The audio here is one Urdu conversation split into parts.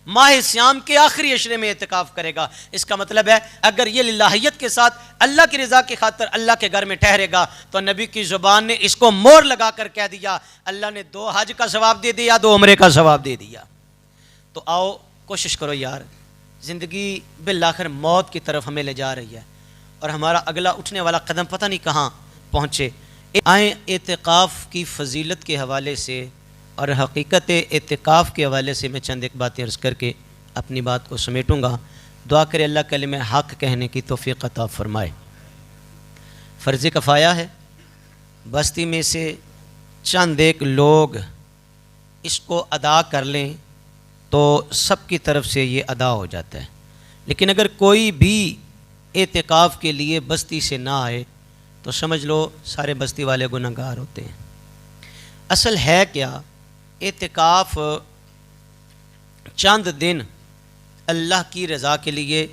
ماہ سیام کے آخری عشرے میں اعتکاف کرے گا۔ اس کا مطلب ہے اگر یہ للہیت کے ساتھ اللہ کی رضا کی خاطر اللہ کے گھر میں ٹھہرے گا تو نبی کی زبان نے اس کو مور لگا کر کہہ دیا، اللہ نے 2 حج کا ثواب دے دیا، 2 عمرے کا ثواب دے دیا۔ تو آؤ کوشش کرو یار، زندگی بالآخر موت کی طرف ہمیں لے جا رہی ہے اور ہمارا اگلا اٹھنے والا قدم پتہ نہیں کہاں پہنچے۔ آئیں اعتکاف کی فضیلت کے حوالے سے اور حقیقت اعتکاف کے حوالے سے میں چند ایک باتیں عرض کر کے اپنی بات کو سمیٹوں گا۔ دعا کرے اللہ کلمہ حق کہنے کی توفیق عطا فرمائے۔ فرض کفایہ ہے، بستی میں سے چند ایک لوگ اس کو ادا کر لیں تو سب کی طرف سے یہ ادا ہو جاتا ہے، لیکن اگر کوئی بھی اعتکاف کے لیے بستی سے نہ آئے تو سمجھ لو سارے بستی والے گنہگار ہوتے ہیں۔ اصل ہے کیا؟ اعتکاف چند دن اللہ کی رضا کے لیے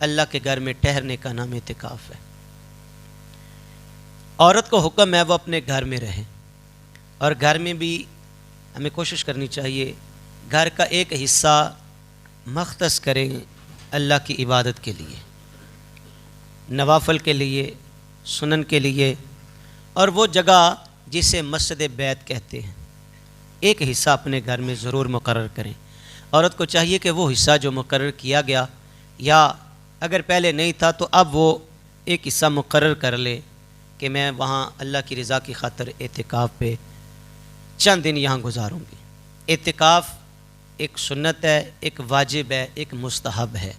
اللہ کے گھر میں ٹھہرنے کا نام اعتکاف ہے۔ عورت کو حکم ہے وہ اپنے گھر میں رہے، اور گھر میں بھی ہمیں کوشش کرنی چاہیے گھر کا ایک حصہ مختص کریں اللہ کی عبادت کے لیے، نوافل کے لیے، سنن کے لیے، اور وہ جگہ جسے مسجد بیت کہتے ہیں ایک حصہ اپنے گھر میں ضرور مقرر کریں۔ عورت کو چاہیے کہ وہ حصہ جو مقرر کیا گیا یا اگر پہلے نہیں تھا تو اب وہ ایک حصہ مقرر کر لے کہ میں وہاں اللہ کی رضا کی خاطر اعتکاف پہ چند دن یہاں گزاروں گی۔ اعتکاف ایک سنت ہے، ایک واجب ہے، ایک مستحب ہے۔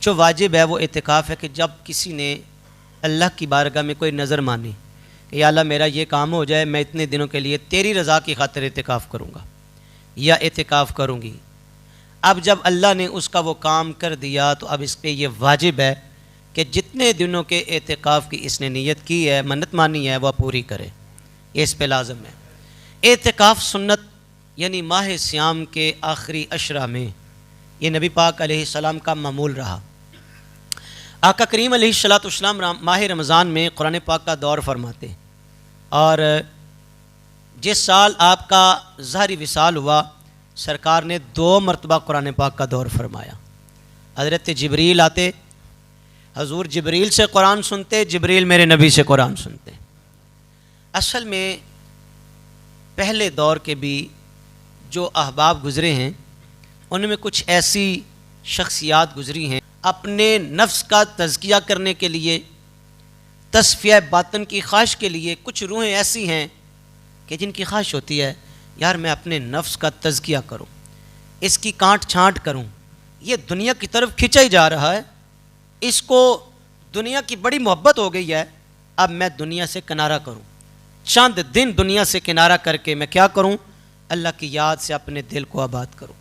جو واجب ہے وہ اعتکاف ہے کہ جب کسی نے اللہ کی بارگاہ میں کوئی نظر مانی کہ یا اللہ میرا یہ کام ہو جائے، میں اتنے دنوں کے لیے تیری رضا کی خاطر اعتکاف کروں گا یا اعتکاف کروں گی۔ اب جب اللہ نے اس کا وہ کام کر دیا تو اب اس پہ یہ واجب ہے کہ جتنے دنوں کے اعتکاف کی اس نے نیت کی ہے، منت مانی ہے، وہ پوری کرے، یہ اس پہ لازم ہے۔ اعتکاف سنت یعنی ماہ سیام کے آخری عشرہ میں یہ نبی پاک علیہ السلام کا معمول رہا۔ آقا کریم علیہ السلام ماہ رمضان میں قرآن پاک کا دور فرماتے، اور جس سال آپ کا ظاہری وصال ہوا سرکار نے 2 مرتبہ قرآن پاک کا دور فرمایا۔ حضرت جبریل آتے، حضور جبریل سے قرآن سنتے، جبریل میرے نبی سے قرآن سنتے۔ اصل میں پہلے دور کے بھی جو احباب گزرے ہیں ان میں کچھ ایسی شخصیات گزری ہیں اپنے نفس کا تزکیہ کرنے کے لیے، تصفیہ باطن کی خواہش کے لیے۔ کچھ روحیں ایسی ہیں کہ جن کی خواہش ہوتی ہے یار میں اپنے نفس کا تزکیہ کروں، اس کی کانٹ چھانٹ کروں، یہ دنیا کی طرف کھینچا ہی جا رہا ہے، اس کو دنیا کی بڑی محبت ہو گئی ہے، اب میں دنیا سے کنارہ کروں، چند دن دنیا سے کنارہ کر کے میں کیا کروں؟ اللہ کی یاد سے اپنے دل کو آباد کروں۔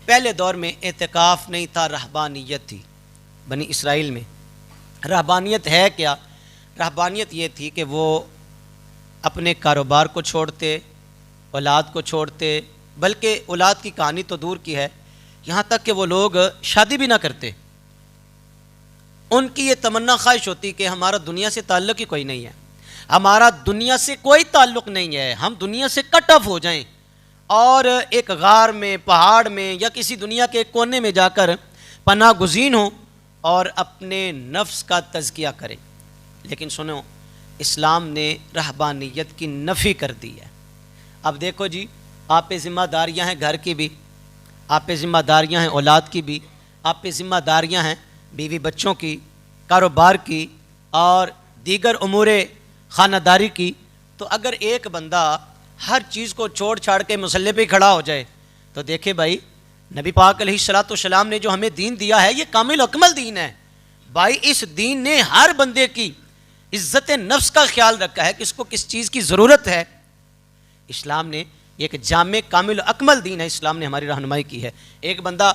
پہلے دور میں اعتکاف نہیں تھا، رہبانیت تھی بنی اسرائیل میں۔ رہبانیت ہے کیا؟ رہبانیت یہ تھی کہ وہ اپنے کاروبار کو چھوڑتے، اولاد کو چھوڑتے، بلکہ اولاد کی کہانی تو دور کی ہے، یہاں تک کہ وہ لوگ شادی بھی نہ کرتے۔ ان کی یہ تمنا خواہش ہوتی کہ ہمارا دنیا سے تعلق ہی کوئی نہیں ہے، ہمارا دنیا سے کوئی تعلق نہیں ہے، ہم دنیا سے کٹ آف ہو جائیں اور ایک غار میں، پہاڑ میں یا کسی دنیا کے کونے میں جا کر پناہ گزین ہوں اور اپنے نفس کا تزکیہ کریں۔ لیکن سنو، اسلام نے رہبانیت کی نفی کر دی ہے۔ اب دیکھو جی، آپ پہ ذمہ داریاں ہیں گھر کی بھی، آپ پہ ذمہ داریاں ہیں اولاد کی بھی، آپ پہ ذمہ داریاں ہیں بیوی بچوں کی، کاروبار کی اور دیگر امور خانہ داری کی۔ تو اگر ایک بندہ ہر چیز کو چھوڑ چھاڑ کے مسلح پہ کھڑا ہو جائے تو دیکھیں بھائی، نبی پاک علیہ السلام نے جو ہمیں دین دیا ہے یہ کامل اکمل دین ہے۔ بھائی اس دین نے ہر بندے کی عزت نفس کا خیال رکھا ہے کہ اس کو کس چیز کی ضرورت ہے۔ اسلام نے ایک جامع کامل اکمل دین ہے، اسلام نے ہماری رہنمائی کی ہے۔ ایک بندہ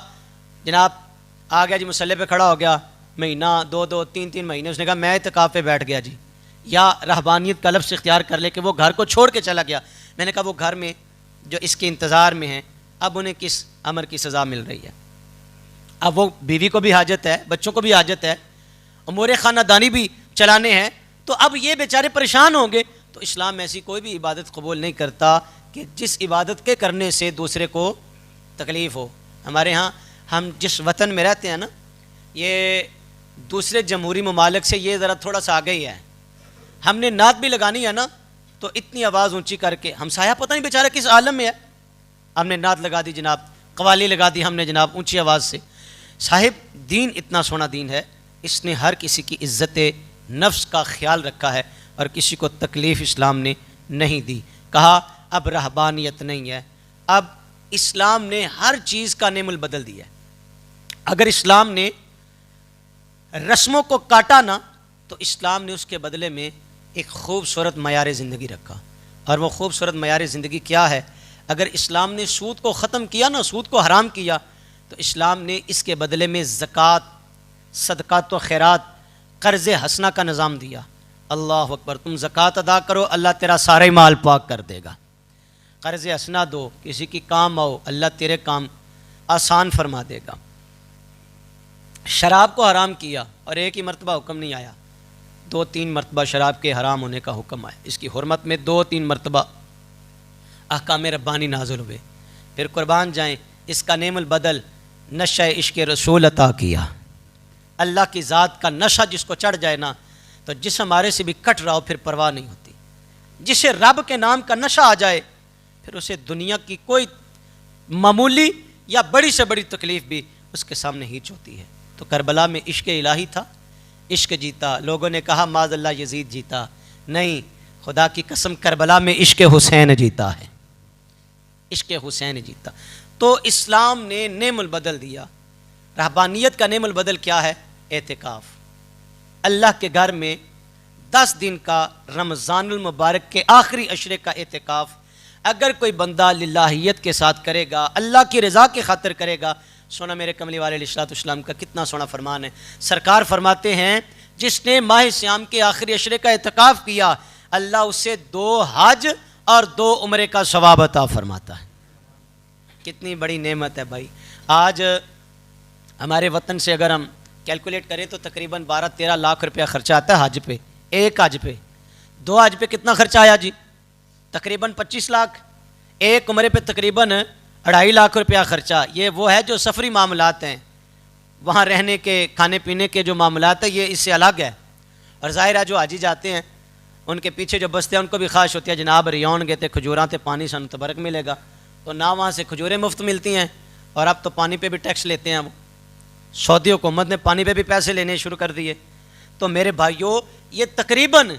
جناب آ گیا جی، مسلح پہ کھڑا ہو گیا، مہینہ 2 3 مہینے اس نے کہا میں اعتکاف پہ بیٹھ گیا جی، یا رہبانیت کا لفظ اختیار کر لے کہ وہ گھر کو چھوڑ کے چلا گیا۔ میں نے کہا وہ گھر میں جو اس کے انتظار میں ہیں اب انہیں کس امر کی سزا مل رہی ہے؟ اب وہ بیوی کو بھی حاجت ہے، بچوں کو بھی حاجت ہے، امور خانہ دانی بھی چلانے ہیں، تو اب یہ بیچارے پریشان ہوں گے۔ تو اسلام ایسی کوئی بھی عبادت قبول نہیں کرتا کہ جس عبادت کے کرنے سے دوسرے کو تکلیف ہو، ہمارے ہاں ہم جس وطن میں رہتے ہیں نا، یہ دوسرے جمہوری ممالک سے یہ ذرا تھوڑا سا آگے ہی ہے. ہم نے نعت بھی لگانی ہے نا تو اتنی آواز اونچی کر کے، ہمسایہ پتہ نہیں بیچارہ کس عالم میں ہے، ہم نے نعت لگا دی جناب، قوالی لگا دی ہم نے جناب اونچی آواز سے. صاحب دین اتنا سونا دین ہے، اس نے ہر کسی کی عزت نفس کا خیال رکھا ہے اور کسی کو تکلیف اسلام نے نہیں دی. کہا اب رہبانیت نہیں ہے، اب اسلام نے ہر چیز کا نعم البدل دیا ہے. اگر اسلام نے رسموں کو کاٹا نا تو اسلام نے اس کے بدلے میں ایک خوبصورت معیار زندگی رکھا. اور وہ خوبصورت معیار زندگی کیا ہے؟ اگر اسلام نے سود کو ختم کیا نا، سود کو حرام کیا، تو اسلام نے اس کے بدلے میں زکوٰۃ، صدقات و خیرات، قرض حسنہ کا نظام دیا. اللہ اکبر، تم زکوٰۃ ادا کرو اللہ تیرا سارے مال پاک کر دے گا. قرض حسنہ دو، کسی کی کام آؤ، اللہ تیرے کام آسان فرما دے گا. شراب کو حرام کیا اور ایک ہی مرتبہ حکم نہیں آیا، 2-3 مرتبہ شراب کے حرام ہونے کا حکم آیا. اس کی حرمت میں 2-3 مرتبہ احکام ربانی نازل ہوئے. پھر قربان جائیں، اس کا نعم البدل نشہ عشق رسول عطا کیا. اللہ کی ذات کا نشہ جس کو چڑھ جائے نا تو جس ہمارے سے بھی کٹ رہا ہو پھر پرواہ نہیں ہوتی. جسے رب کے نام کا نشہ آ جائے پھر اسے دنیا کی کوئی معمولی یا بڑی سے بڑی تکلیف بھی اس کے سامنے ہیچ ہوتی ہے. تو کربلا میں عشق الہی تھا، عشق جیتا. لوگوں نے کہا معاذ اللہ یزید جیتا، نہیں، خدا کی قسم کربلا میں عشق حسین جیتا ہے، عشق حسین جیتا. تو اسلام نے نعم البدل دیا. رہبانیت کا نعم البدل کیا ہے؟ اعتکاف. اللہ کے گھر میں 10 دن کا رمضان المبارک کے آخری عشرے کا اعتکاف اگر کوئی بندہ للہیت کے ساتھ کرے گا، اللہ کی رضا کی خاطر کرے گا. سونا میرے کملی والے علیہ السلام کا کتنا سونا فرمان ہے. سرکار فرماتے ہیں جس نے ماہ سیام کے آخری عشرے کا اعتکاف کیا اللہ اسے 2 حج اور 2 عمرے کا ثواب عطا فرماتا ہے. کتنی بڑی نعمت ہے بھائی. آج ہمارے وطن سے اگر ہم کیلکولیٹ کریں تو تقریباً 12-13 لاکھ روپیہ خرچہ آتا ہے حج پہ. ایک حج پہ. 2 حج پہ کتنا خرچہ آیا جی؟ تقریباً 25 لاکھ. ایک عمرے پہ تقریباً 2.5 لاکھ روپیہ خرچہ. یہ وہ ہے جو سفری معاملات ہیں، وہاں رہنے کے کھانے پینے کے جو معاملات ہیں یہ اس سے الگ ہے. اور ظاہر ہے جو حاجی جاتے ہیں ان کے پیچھے جو بستے ہیں ان کو بھی خواہش ہوتی ہے جناب ریون گئے تھے کھجوراں تے پانی سن تبرک ملے گا، تو نہ وہاں سے کھجوریں مفت ملتی ہیں اور اب تو پانی پہ بھی ٹیکس لیتے ہیں. سعودی حکومت نے پانی پہ بھی پیسے لینے شروع کر دیے. تو میرے بھائیوں یہ تقریباً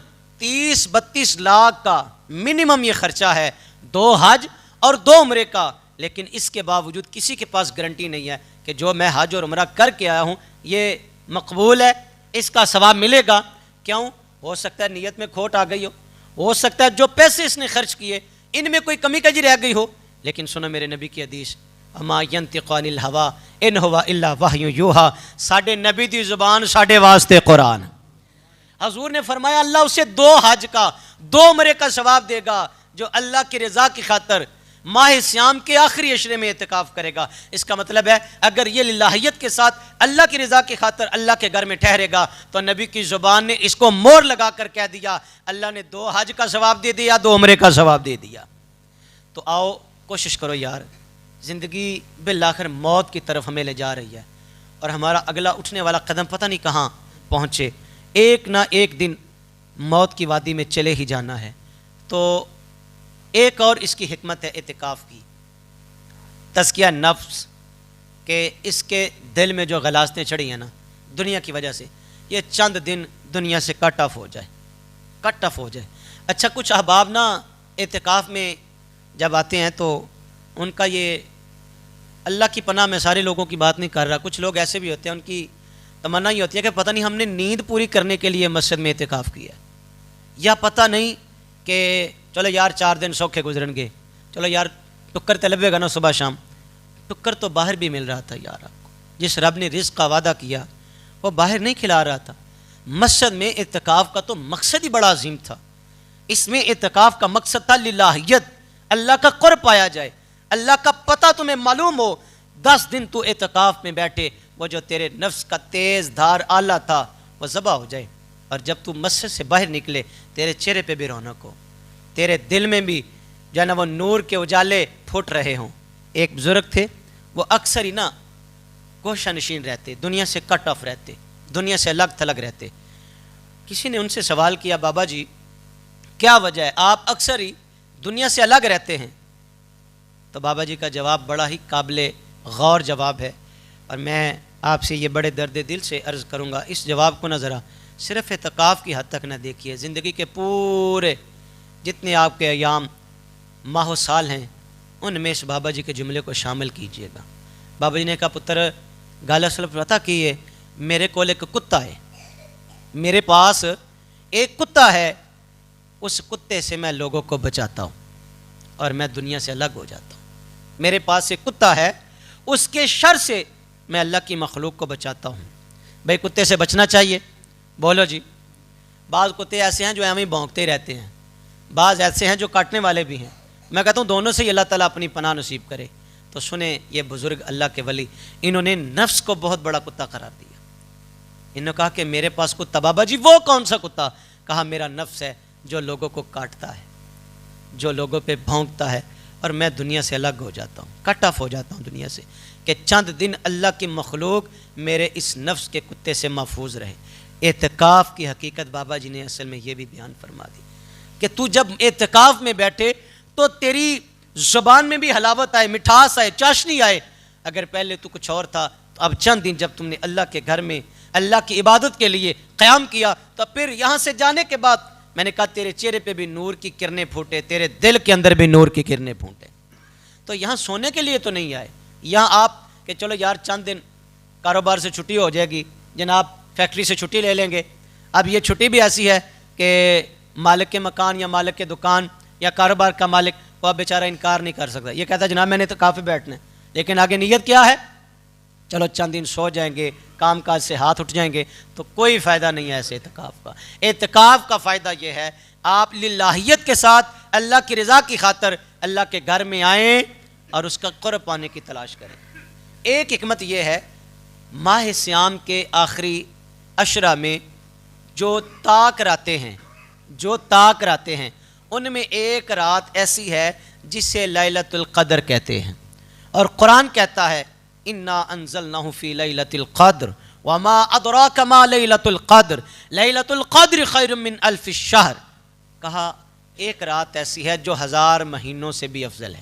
30-32 لاکھ کا منیمم یہ خرچہ ہے 2 حج اور 2 عمرے کا. لیکن اس کے باوجود کسی کے پاس گارنٹی نہیں ہے کہ جو میں حج اور عمرہ کر کے آیا ہوں یہ مقبول ہے، اس کا ثواب ملے گا. کیوں؟ ہو سکتا ہے نیت میں کھوٹ آ گئی ہو سکتا ہے جو پیسے اس نے خرچ کیے ان میں کوئی کمی کجی رہ گئی ہو. لیکن سنو میرے نبی کی حدیث، اما ینطق عن الہوا ان ہوا الا وحی یوحا. ساڈے نبی دی زبان ساڈے واسطے قرآن. حضور نے فرمایا اللہ اسے 2 حج کا 2 عمرے کا ثواب دے گا جو اللہ کی رضا کی خاطر ماہ سیام کے آخری عشرے میں اعتکاف کرے گا. اس کا مطلب ہے اگر یہ للہیت کے ساتھ اللہ کی رضا کی خاطر اللہ کے گھر میں ٹھہرے گا تو نبی کی زبان نے اس کو مور لگا کر کہہ دیا اللہ نے 2 حج کا ثواب دے دیا 2 عمرے کا ثواب دے دیا. تو آؤ کوشش کرو یار، زندگی بالآخر موت کی طرف ہمیں لے جا رہی ہے اور ہمارا اگلا اٹھنے والا قدم پتہ نہیں کہاں پہنچے. ایک نہ ایک دن موت کی وادی میں چلے ہی جانا ہے. تو ایک اور اس کی حکمت ہے اعتکاف کی، تزکیہ نفس، کہ اس کے دل میں جو غلاظتیں چڑھی ہیں نا دنیا کی وجہ سے یہ چند دن دنیا سے کٹ آف ہو جائے. اچھا کچھ احباب نا اعتکاف میں جب آتے ہیں تو ان کا یہ اللہ کی پناہ میں سارے لوگوں کی بات نہیں کر رہا، کچھ لوگ ایسے بھی ہوتے ہیں ان کی تمنا یہ ہوتی ہے کہ پتہ نہیں ہم نے نیند پوری کرنے کے لیے مسجد میں اعتکاف کیا یا پتہ نہیں کہ چلو یار 4 دن سوکھے گزرن گے، چلو یار ٹکر تو لبے گا نا صبح شام. ٹکر تو باہر بھی مل رہا تھا یار آپ کو. جس رب نے رزق کا وعدہ کیا وہ باہر نہیں کھلا رہا تھا. مسجد میں اعتکاف کا تو مقصد ہی بڑا عظیم تھا. اس میں اعتکاف کا مقصد تھا للہیت، اللہ کا قرب پایا جائے، اللہ کا پتہ تمہیں معلوم ہو. 10 دن تو اعتکاف میں بیٹھے وہ جو تیرے نفس کا تیز دھار آلہ تھا وہ ذبح ہو جائے، اور جب تو مسجد سے باہر نکلے تیرے چہرے پہ بھی رونق ہو، تیرے دل میں بھی جو ہے نا وہ نور کے اجالے پھوٹ رہے ہوں. ایک بزرگ تھے وہ اکثر ہی نا گوشہ نشین رہتے، دنیا سے کٹ آف رہتے، دنیا سے الگ تھلگ رہتے۔ کسی نے ان سے سوال کیا بابا جی کیا وجہ ہے آپ اکثر ہی دنیا سے الگ رہتے ہیں؟ تو بابا جی کا جواب بڑا ہی قابل غور جواب ہے، اور میں آپ سے یہ بڑے درد دل سے عرض کروں گا اس جواب کو نہ ذرا صرف اعتکاف کی حد تک نہ دیکھیے، زندگی کے پورے جتنے آپ کے ایام ماہ و سال ہیں ان میں اس بابا جی کے جملے کو شامل کیجئے گا۔ بابا جی نے کہا پتر گالا سلف پتہ کیے میرے کول ایک کتا ہے، میرے پاس ایک کتا ہے، اس کتے سے میں لوگوں کو بچاتا ہوں اور میں دنیا سے الگ ہو جاتا ہوں۔ میرے پاس ایک کتا ہے، اس کے شر سے میں اللہ کی مخلوق کو بچاتا ہوں۔ بھئی کتے سے بچنا چاہیے، بولو جی۔ بعض کتے ایسے ہیں جو ایویں بھونکتے رہتے ہیں، بعض ایسے ہیں جو کاٹنے والے بھی ہیں۔ میں کہتا ہوں دونوں سے ہی اللہ تعالیٰ اپنی پناہ نصیب کرے۔ تو سنیں یہ بزرگ اللہ کے ولی انہوں نے نفس کو بہت بڑا کتا قرار دیا۔ انہوں نے کہا کہ میرے پاس کتا، بابا جی وہ کون سا کتا؟ کہا میرا نفس ہے جو لوگوں کو کاٹتا ہے، جو لوگوں پہ بھونکتا ہے، اور میں دنیا سے الگ ہو جاتا ہوں، کٹ آف ہو جاتا ہوں دنیا سے، کہ چند دن اللہ کی مخلوق میرے اس نفس کے کتے سے محفوظ رہے۔ اعتکاف کی حقیقت بابا جی نے اصل میں یہ بھی بیان فرما دی کہ تو جب اعتکاف میں بیٹھے تو تیری زبان میں بھی حلاوت آئے، مٹھاس آئے، چاشنی آئے۔ اگر پہلے تو کچھ اور تھا تو اب چند دن جب تم نے اللہ کے گھر میں اللہ کی عبادت کے لیے قیام کیا تو پھر یہاں سے جانے کے بعد میں نے کہا تیرے چہرے پہ بھی نور کی کرنیں پھوٹے، تیرے دل کے اندر بھی نور کی کرنیں پھوٹے۔ تو یہاں سونے کے لیے تو نہیں آئے، یہاں آپ کہ چلو یار چند دن کاروبار سے چھٹی ہو جائے گی، جناب فیکٹری سے چھٹی لے لیں گے۔ اب یہ چھٹی بھی ایسی ہے کہ مالک کے مکان یا مالک کے دکان یا کاروبار کا مالک وہ اب بیچارہ انکار نہیں کر سکتا، یہ کہتا ہے جناب میں نے تو کافی بیٹھنا ہے، لیکن آگے نیت کیا ہے؟ چلو چند دن سو جائیں گے، کام کاج سے ہاتھ اٹھ جائیں گے، تو کوئی فائدہ نہیں ہے ایسے اعتکاف کا۔ اعتکاف کا فائدہ یہ ہے آپ للہیت کے ساتھ اللہ کی رضا کی خاطر اللہ کے گھر میں آئیں اور اس کا قرب پانے کی تلاش کریں۔ ایک حکمت یہ ہے ماہ سیام کے آخری عشرہ میں جو طاق راتیں ہیں ان میں ایک رات ایسی ہے جسے لیلۃ القدر کہتے ہیں، اور قرآن کہتا ہے انا انزلناہ فی لیلۃ القدر وما ادراک ما لیلۃ القدر لیلۃ القدر خیر من الف الشہر۔ کہا ایک رات ایسی ہے جو 1000 مہینوں سے بھی افضل ہے۔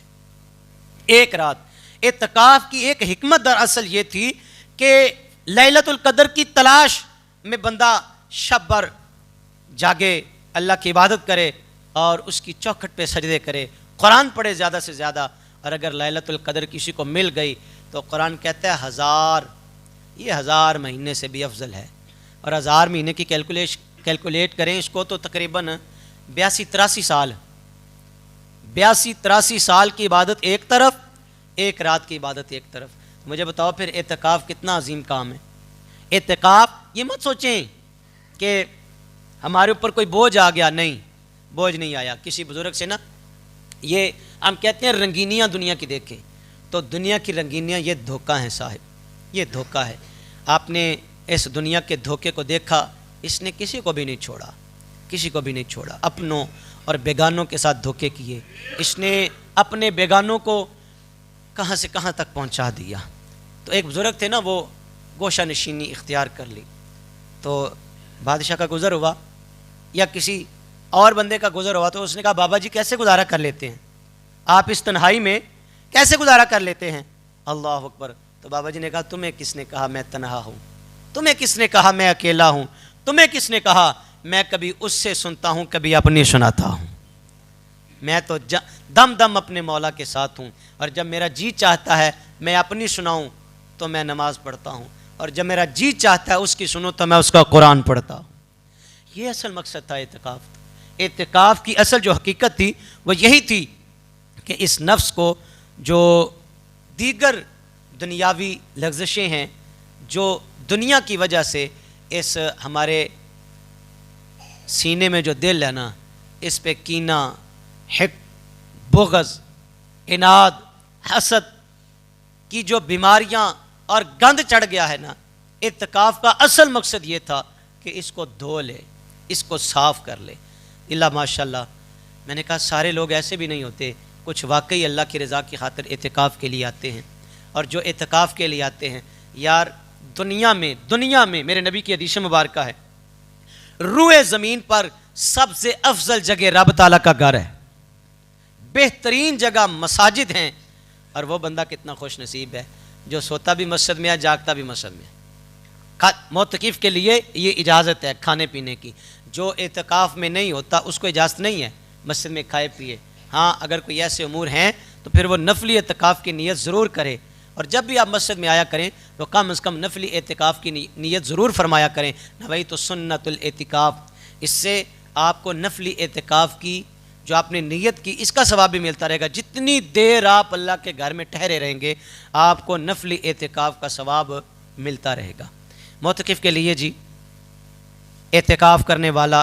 ایک رات اعتکاف کی ایک حکمت دراصل یہ تھی کہ لیلۃ القدر کی تلاش میں بندہ شب بھر جاگے، اللہ کی عبادت کرے اور اس کی چوکھٹ پہ سجدے کرے، قرآن پڑھے زیادہ سے زیادہ، اور اگر لیلۃ القدر کسی کو مل گئی تو قرآن کہتا ہے 1000 مہینے سے بھی افضل ہے۔ اور 1000 مہینے کی کیلکولیٹ کریں اس کو تو تقریباً 82-83 سال کی عبادت ایک طرف، ایک رات کی عبادت ایک طرف۔ مجھے بتاؤ پھر اعتکاف کتنا عظیم کام ہے۔ اعتکاف یہ مت سوچیں کہ ہمارے اوپر کوئی بوجھ آ گیا، نہیں، بوجھ نہیں آیا۔ کسی بزرگ سے نا یہ ہم کہتے ہیں رنگینیاں دنیا کی دیکھیں، تو دنیا کی رنگینیاں یہ دھوکہ ہیں صاحب، یہ دھوکہ ہے۔ آپ نے اس دنیا کے دھوکے کو دیکھا، اس نے کسی کو بھی نہیں چھوڑا، اپنوں اور بیگانوں کے ساتھ دھوکے کیے، اس نے اپنے بیگانوں کو کہاں سے کہاں تک پہنچا دیا۔ تو ایک بزرگ تھے نا، وہ گوشہ نشینی اختیار کر لی، تو بادشاہ کا گزر ہوا یا کسی اور بندے کا گزر ہوا تو اس نے کہا بابا جی کیسے گزارا کر لیتے ہیں آپ اس تنہائی میں، کیسے گزارا کر لیتے ہیں؟ اللہ اکبر۔ تو بابا جی نے کہا تمہیں کس نے کہا میں تنہا ہوں؟ تمہیں کس نے کہا میں اکیلا ہوں؟ تمہیں کس نے کہا میں کبھی اس سے سنتا ہوں کبھی اپنی سناتا ہوں؟ میں تو دم دم اپنے مولا کے ساتھ ہوں، اور جب میرا جی چاہتا ہے میں اپنی سناؤں تو میں نماز پڑھتا ہوں، اور جب میرا جی چاہتا ہے اس کی سنوں تو میں اس کا قرآن پڑھتا ہوں۔ یہ اصل مقصد تھا اعتکاف کی اصل جو حقیقت تھی وہ یہی تھی کہ اس نفس کو جو دیگر دنیاوی لغزشیں ہیں، جو دنیا کی وجہ سے اس ہمارے سینے میں جو دل ہے نا، اس پہ کینہ، حقد، بغض، عناد، حسد کی جو بیماریاں اور گند چڑھ گیا ہے نا، اعتکاف کا اصل مقصد یہ تھا کہ اس کو دھو لے، اس کو صاف کر لے۔ اللہ ماشاءاللہ، میں نے کہا سارے لوگ ایسے بھی نہیں ہوتے، کچھ واقعی اللہ کی رضا کی خاطر اعتکاف کے لیے آتے ہیں۔ اور جو اعتکاف کے لیے آتے ہیں، یار دنیا میں میرے نبی کی حدیث مبارکہ ہے، روئے زمین پر سب سے افضل جگہ رب تعالیٰ کا گھر ہے، بہترین جگہ مساجد ہیں، اور وہ بندہ کتنا خوش نصیب ہے جو سوتا بھی مسجد میں ہے، جاگتا بھی مسجد میں ہے۔ معتکف کے لیے یہ اجازت ہے کھانے پینے کی، جو اعتکاف میں نہیں ہوتا اس کو اجازت نہیں ہے مسجد میں کھائے پیے۔ ہاں اگر کوئی ایسے امور ہیں تو پھر وہ نفلی اعتکاف کی نیت ضرور کرے، اور جب بھی آپ مسجد میں آیا کریں تو کم از کم نفلی اعتکاف کی نیت ضرور فرمایا کریں، نویت سنت الاعتکاف۔ اس سے آپ کو نفلی اعتکاف کی جو آپ نے نیت کی اس کا ثواب بھی ملتا رہے گا۔ جتنی دیر آپ اللہ کے گھر میں ٹھہرے رہیں گے آپ کو نفلی اعتکاف کا ثواب ملتا رہے گا۔ معتکف کے لیے جی اعتکاف کرنے والا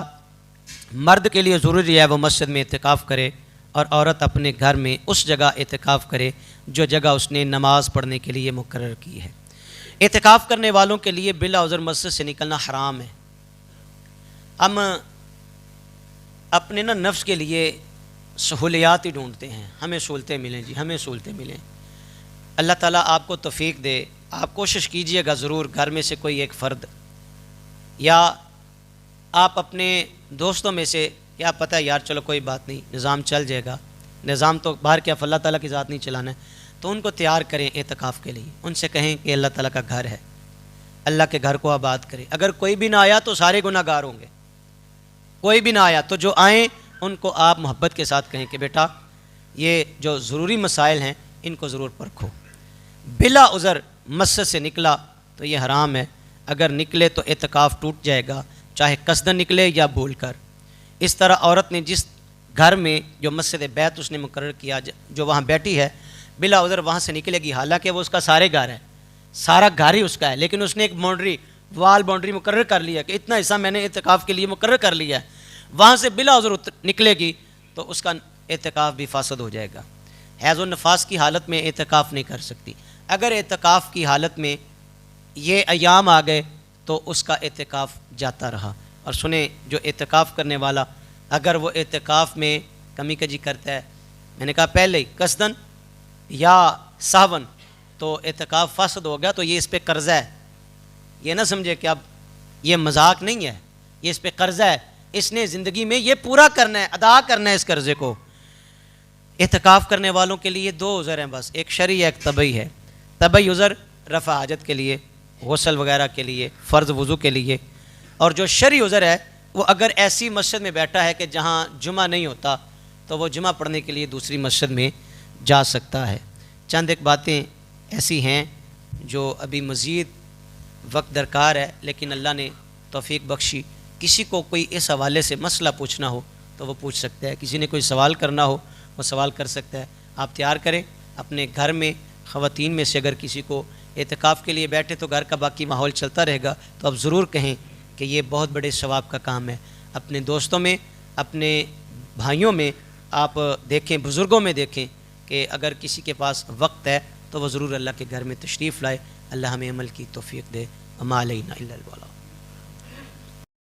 مرد کے لیے ضروری ہے وہ مسجد میں اعتکاف کرے، اور عورت اپنے گھر میں اس جگہ اعتکاف کرے جو جگہ اس نے نماز پڑھنے کے لیے مقرر کی ہے۔ اعتکاف کرنے والوں کے لیے بلا عذر مسجد سے نکلنا حرام ہے۔ ہم اپنے نفس کے لیے سہولیات ہی ڈھونڈتے ہیں، ہمیں سہولتیں ملیں جی، ہمیں سہولتیں ملیں۔ اللہ تعالیٰ آپ کو توفیق دے، آپ کوشش کیجئے گا ضرور گھر میں سے کوئی ایک فرد، یا آپ اپنے دوستوں میں سے، کیا پتہ ہے یار چلو کوئی بات نہیں نظام چل جائے گا، نظام تو باہر کیا اللہ تعالیٰ کی ذات نہیں چلانا ہے، تو ان کو تیار کریں اعتکاف کے لیے، ان سے کہیں کہ اللہ تعالیٰ کا گھر ہے، اللہ کے گھر کو آباد کرے۔ اگر کوئی بھی نہ آیا تو سارے گناہ گار ہوں گے، کوئی بھی نہ آیا تو جو آئیں ان کو آپ محبت کے ساتھ کہیں کہ بیٹا یہ جو ضروری مسائل ہیں ان کو ضرور پرکھو۔ بلا عذر مسجد سے نکلا تو یہ حرام ہے، اگر نکلے تو اعتکاف ٹوٹ جائے گا، چاہے قصدن نکلے یا بھول کر۔ اس طرح عورت نے جس گھر میں جو مسجد بیت اس نے مقرر کیا، جو وہاں بیٹھی ہے، بلا عذر وہاں سے نکلے گی، حالانکہ وہ اس کا سارے گھر ہے، سارا گھر ہی اس کا ہے، لیکن اس نے ایک باؤنڈری مقرر کر لیا کہ اتنا حصہ میں نے اعتکاف کے لیے مقرر کر لیا ہے، وہاں سے بلا عذر نکلے گی تو اس کا اعتکاف بھی فاسد ہو جائے گا۔ حیض و نفاس کی حالت میں اعتکاف نہیں کر سکتی۔ اگر اعتکاف کی حالت میں یہ ایام آ گئے تو اس کا اعتکاف جاتا رہا۔ اور سنیں جو اعتکاف کرنے والا اگر وہ اعتکاف میں کمی کجی کرتا ہے، میں نے کہا پہلے ہی قصدن یا سہون، تو اعتکاف فاسد ہو گیا، تو یہ اس پہ قرضہ ہے، یہ نہ سمجھے کہ اب یہ مذاق نہیں ہے، یہ اس پہ قرضہ ہے، اس نے زندگی میں یہ پورا کرنا ہے، ادا کرنا ہے اس قرضے کو۔ اعتکاف کرنے والوں کے لیے دو عذر ہیں بس، ایک شرعی ہے ایک طبعی ہے۔ طبعی عذر رفع حاجت کے لیے، غسل وغیرہ کے لیے، فرض وضو کے لیے، اور جو شرعی عذر ہے وہ اگر ایسی مسجد میں بیٹھا ہے کہ جہاں جمعہ نہیں ہوتا تو وہ جمعہ پڑھنے کے لیے دوسری مسجد میں جا سکتا ہے۔ چند ایک باتیں ایسی ہیں جو ابھی مزید وقت درکار ہے، لیکن اللہ نے توفیق بخشی، کسی کو کوئی اس حوالے سے مسئلہ پوچھنا ہو تو وہ پوچھ سکتا ہے، کسی نے کوئی سوال کرنا ہو وہ سوال کر سکتا ہے۔ آپ تیار کریں اپنے گھر میں، خواتین میں سے اگر کسی کو اعتکاف کے لیے بیٹھے تو گھر کا باقی ماحول چلتا رہے گا، تو آپ ضرور کہیں کہ یہ بہت بڑے ثواب کا کام ہے۔ اپنے دوستوں میں، اپنے بھائیوں میں آپ دیکھیں، بزرگوں میں دیکھیں کہ اگر کسی کے پاس وقت ہے تو وہ ضرور اللہ کے گھر میں تشریف لائے۔ اللہ ہمیں عمل کی توفیق دے۔ وما علینا الا البلاغ۔